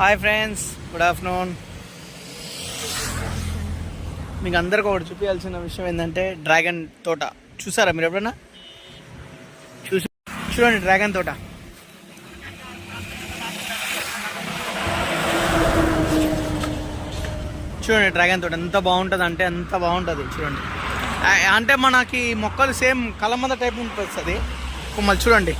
Hi friends, good afternoon. మీకు అందరికీ ఒకటి చూపించాల్సిన విషయం ఏంటంటే డ్రాగన్ తోట చూసారా మీరు ఎప్పుడన్నా? చూడండి డ్రాగన్ తోట. చూడండి డ్రాగన్ తోట ఎంత బాగుంటుంది అంటే అంత బాగుంటుంది. చూడండి అంటే మనకి మొక్కలు సేమ్ కలమంద టైప్ ఉంటుంది కొమ్మలు. చూడండి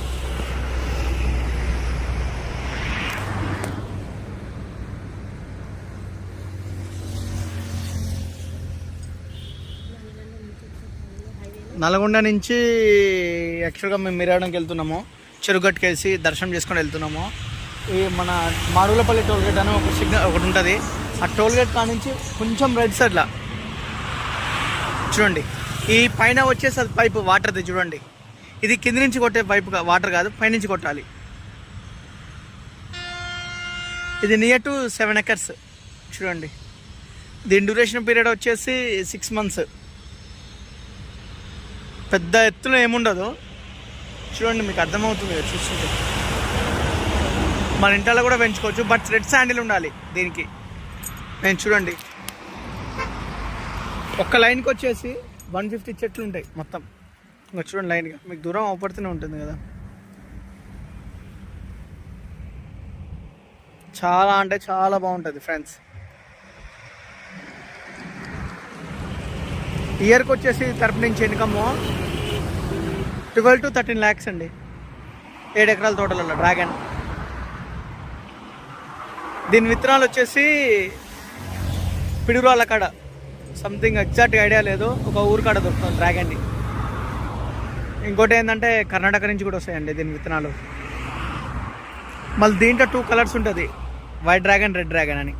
నల్గొండ నుంచి యాక్చువల్గా మేము మిరాడంకి వెళ్తున్నాము. చెరుగట్టుకేసి దర్శనం చేసుకొని వెళ్తున్నాము. ఈ మన మాడుగులపల్లి టోల్గేట్ అని ఒక సిగ్నల్ ఒకటి ఉంటుంది. ఆ టోల్గేట్ కా నుంచి కొంచెం రైట్ సైడ్లా చూడండి, ఈ పైన వచ్చేసి అది పైపు వాటర్ది. చూడండి ఇది కింది నుంచి కొట్టే పైపు వాటర్ కాదు, పైనుంచి కొట్టాలి. ఇది నియర్ టు 7 acres. చూడండి దీని డ్యూరేషన్ పీరియడ్ వచ్చేసి 6 months. పెద్ద ఎత్తులో ఏముండదు. చూడండి మీకు అర్థమవుతుంది కదా చూస్తుంటే. మన ఇంట్లో కూడా పెంచుకోవచ్చు, బట్ రెడ్ శాండిల్ ఉండాలి దీనికి. నేను చూడండి ఒక్క లైన్కి వచ్చేసి 150 చెట్లు ఉంటాయి మొత్తం. ఇంకా చూడండి లైన్గా మీకు దూరం అవపడుతూనే ఉంటుంది కదా. చాలా అంటే చాలా బాగుంటుంది ఫ్రెండ్స్. ఇయర్కి వచ్చేసి తరపు నుంచి ఇన్కమ్ 12 to 13 lakhs అండి. 7 acres తోటలలో డ్రాగన్. దీని విత్తనాలు వచ్చేసి పిడుగురాళ్ళ కాడ సంథింగ్ ఎగ్జాక్ట్ ఐడియా లేదు, ఒక ఊరు కాడ దొరుకుతుంది డ్రాగన్ని. ఇంకోటి ఏంటంటే కర్ణాటక నుంచి కూడా వస్తాయండి దీని విత్తనాలు. మళ్ళీ దీంట్లో 2 colors ఉంటుంది, వైట్ డ్రాగన్, రెడ్ డ్రాగన్ అని.